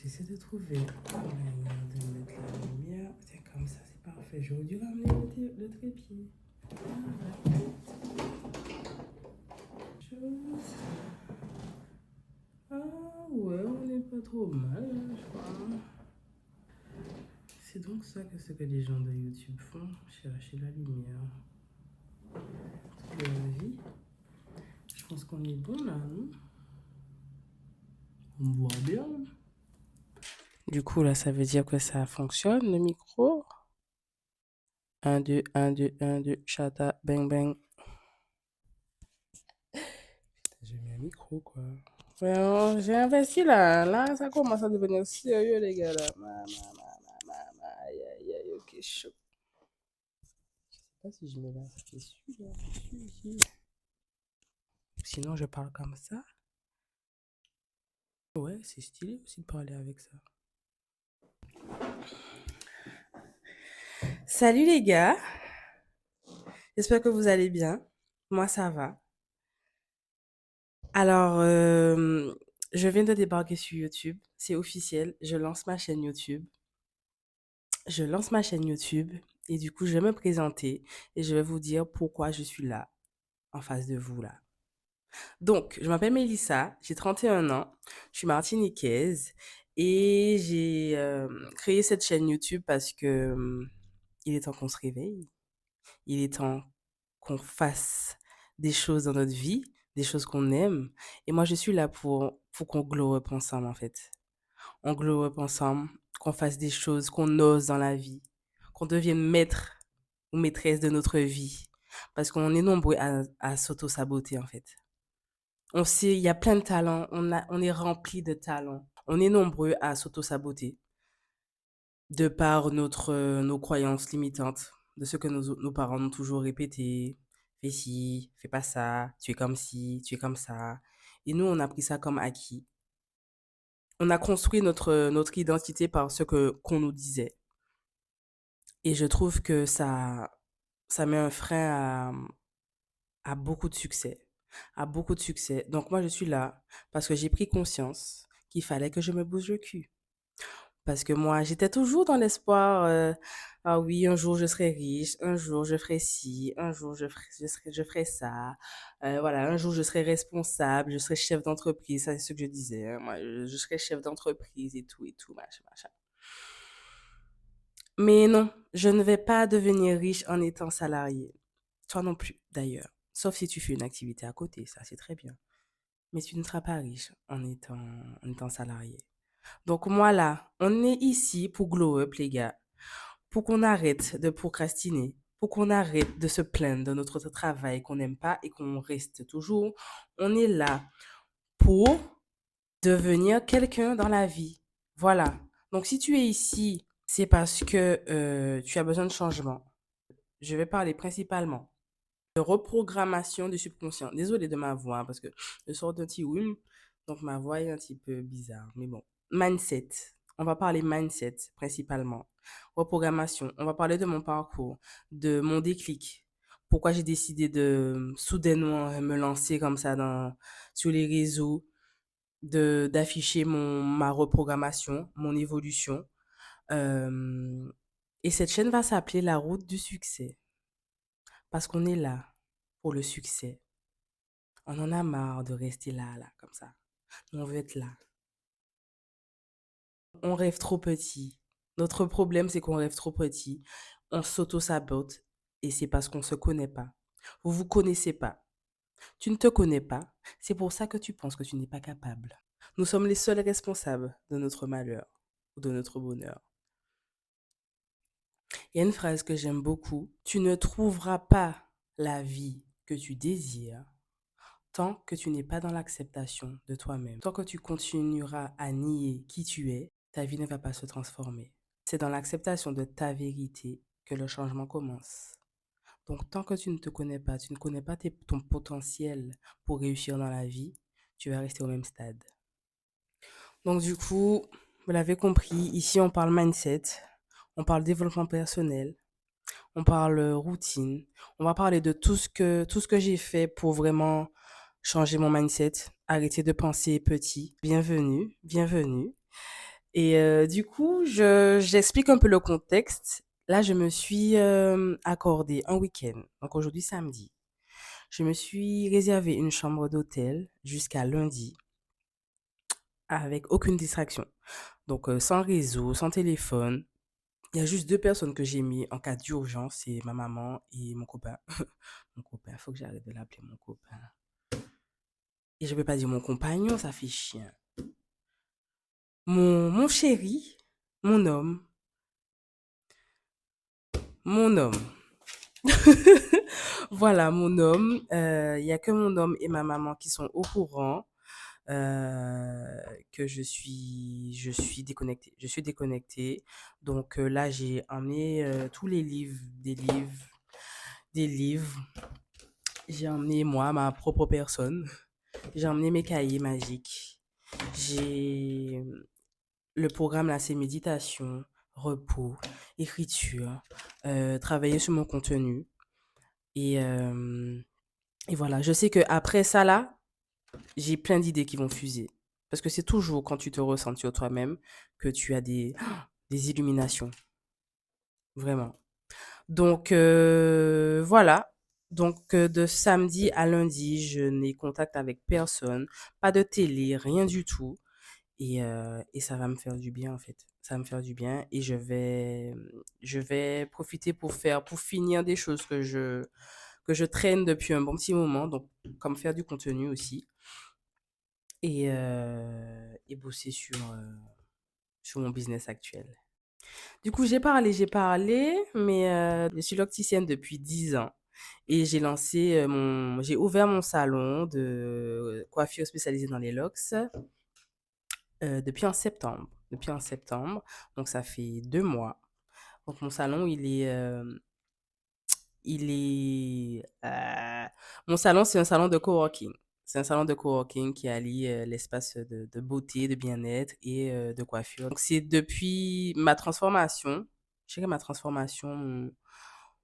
J'essaie de trouver la manière de mettre la lumière. C'est comme ça, c'est parfait. J'aurais dû ramener le trépied. Chose. Ah ouais, on n'est pas trop mal, hein, je crois. C'est donc ça que ce que les gens de YouTube font, chercher la lumière. Toute leur vie. Je pense qu'on est bon là, non? On me voit bien. Du coup, là, ça veut dire que ça fonctionne, le micro. 1, 2, 1, 2, 1, 2, chata, bang, bang. J'ai mis un micro, quoi. Vraiment, j'ai investi là. Là, ça commence à devenir sérieux, les gars, là. Aïe, aïe, aïe, ok, chaud. Je sais pas si je mets là. C'est celui-là. Celui-ci. Sinon, je parle comme ça. Ouais, c'est stylé aussi de parler avec ça. Salut les gars. J'espère que vous allez bien. Moi, ça va. Alors, je viens de débarquer sur YouTube. C'est officiel. Je lance ma chaîne YouTube. Et du coup, je vais me présenter et je vais vous dire pourquoi je suis là, en face de vous, là. Donc, je m'appelle Mélissa, j'ai 31 ans, je suis martiniquaise et j'ai créé cette chaîne YouTube parce que il est temps qu'on se réveille, il est temps qu'on fasse des choses dans notre vie, des choses qu'on aime. Et moi, je suis là pour qu'on glow up ensemble, en fait. On glow up ensemble, qu'on fasse des choses qu'on ose dans la vie, qu'on devienne maître ou maîtresse de notre vie. Parce qu'on est nombreux à s'auto-saboter, en fait. On sait, il y a plein de talents, on est rempli de talents. On est nombreux à s'auto-saboter de par nos croyances limitantes, de ce que nos parents nous ont toujours répété. Fais ci, fais pas ça, tu es comme ci, tu es comme ça. Et nous, on a pris ça comme acquis. On a construit notre identité par qu'on nous disait. Et je trouve que ça met un frein à beaucoup de succès. À beaucoup de succès. Donc moi, je suis là parce que j'ai pris conscience qu'il fallait que je me bouge le cul. Parce que moi, j'étais toujours dans l'espoir, ah oui, un jour je serai riche, un jour je ferai ci, un jour je ferai ça. Voilà, un jour je serai responsable, je serai chef d'entreprise. Ça, c'est ce que je disais, hein. Moi, je serai chef d'entreprise et tout, machin, machin. Mais non, je ne vais pas devenir riche en étant salarié. Toi non plus, d'ailleurs. Sauf si tu fais une activité à côté, ça c'est très bien. Mais tu ne seras pas riche en étant salarié. Donc moi là, on est ici pour glow up les gars, pour qu'on arrête de procrastiner, pour qu'on arrête de se plaindre de notre travail qu'on n'aime pas et qu'on reste toujours. On est là pour devenir quelqu'un dans la vie. Voilà. Donc si tu es ici, c'est parce que tu as besoin de changement. Je vais parler principalement de reprogrammation du subconscient. Désolée de ma voix, hein, parce que je sors d'un petit rhume, donc ma voix est un petit peu bizarre. Mais bon, mindset. On va parler mindset principalement. Reprogrammation. On va parler de mon parcours, de mon déclic. Pourquoi j'ai décidé de soudainement me lancer comme ça sur les réseaux, d'afficher ma reprogrammation, mon évolution. Euh, et cette chaîne va s'appeler La route du succès. Parce qu'on est là pour le succès. On en a marre de rester là, comme ça. On veut être là. On rêve trop petit. Notre problème, c'est qu'on rêve trop petit. On s'auto-sabote et c'est parce qu'on ne se connaît pas. Vous vous connaissez pas. Tu ne te connais pas. C'est pour ça que tu penses que tu n'es pas capable. Nous sommes les seuls responsables de notre malheur ou de notre bonheur. Il y a une phrase que j'aime beaucoup. Tu ne trouveras pas la vie que tu désires tant que tu n'es pas dans l'acceptation de toi-même. Tant que tu continueras à nier qui tu es, ta vie ne va pas se transformer. C'est dans l'acceptation de ta vérité que le changement commence. Donc, tant que tu ne te connais pas, tu ne connais pas ton potentiel pour réussir dans la vie, tu vas rester au même stade. Donc, du coup, vous l'avez compris, ici on parle mindset, on parle développement personnel, on parle routine, on va parler de tout ce que j'ai fait pour vraiment changer mon mindset, arrêter de penser petit. Bienvenue, bienvenue. Et du coup, j'explique un peu le contexte. Là, je me suis accordé un week-end. Donc aujourd'hui, samedi. Je me suis réservé une chambre d'hôtel jusqu'à lundi avec aucune distraction. Donc sans réseau, sans téléphone. Il y a juste deux personnes que j'ai mis en cas d'urgence, c'est ma maman et mon copain. Mon copain, faut que j'arrête de l'appeler mon copain. Et je peux pas dire mon compagnon, ça fait chien. Mon chéri, mon homme, mon homme. Voilà, mon homme. Il y a que mon homme et ma maman qui sont au courant que je suis déconnectée. Je suis déconnectée. Donc là, j'ai emmené tous les livres, des livres. J'ai emmené moi, ma propre personne. J'ai emmené mes cahiers magiques. J'ai le programme là, c'est méditation, repos, écriture, travailler sur mon contenu. Et, euh, et voilà, je sais que après ça là, j'ai plein d'idées qui vont fuser. Parce que c'est toujours quand tu te ressens sur toi-même que tu as des illuminations. Vraiment. Donc, voilà. Donc, de samedi à lundi, je n'ai contact avec personne. Pas de télé, rien du tout. Et ça va me faire du bien, en fait. Ça va me faire du bien. Et je vais profiter pour finir des choses que je traîne depuis un bon petit moment. Donc, comme faire du contenu aussi. Et bosser sur mon business actuel. Du coup, j'ai parlé, mais je suis locticienne depuis 10 ans. Et j'ai ouvert mon salon de coiffure spécialisée dans les locks depuis en septembre. Depuis en septembre. Donc, ça fait 2 mois. Donc, mon salon, mon salon, c'est un salon de coworking. C'est un salon de coworking qui allie l'espace de beauté, de bien-être et de coiffure. Donc, c'est depuis ma transformation. Je dirais ma transformation.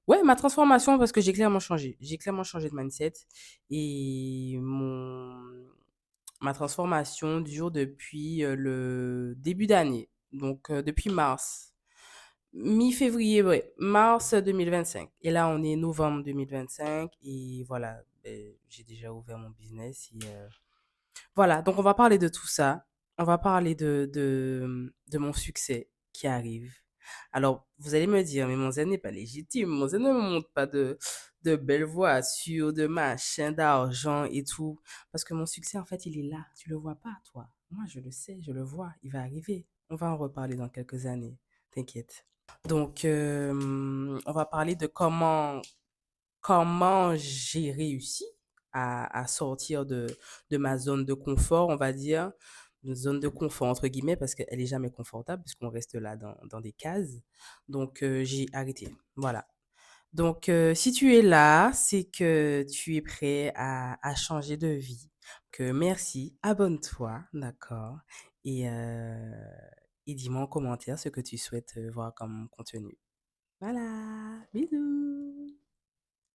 Ouais, ma transformation parce que j'ai clairement changé. J'ai clairement changé de mindset. Et ma transformation dure depuis le début d'année. Donc, depuis mars. Mi-février, ouais, mars 2025. Et là, on est novembre 2025. Et voilà, j'ai déjà ouvert mon business. Voilà, donc on va parler de tout ça. On va parler de mon succès qui arrive. Alors, vous allez me dire, mais mon zen n'est pas légitime. Mon zen ne me montre pas de belles voitures, de machins, d'argent et tout. Parce que mon succès, en fait, il est là. Tu le vois pas, toi. Moi, je le sais, je le vois. Il va arriver. On va en reparler dans quelques années. T'inquiète. Donc, on va parler de comment j'ai réussi à sortir de ma zone de confort, on va dire, une zone de confort entre guillemets, parce qu'elle est jamais confortable, puisqu'on reste là dans des cases. Donc, j'ai arrêté. Voilà. Donc, si tu es là, c'est que tu es prêt à changer de vie. Que merci, abonne-toi, d'accord? Et, euh, et dis-moi en commentaire ce que tu souhaites voir comme contenu. Voilà, bisous.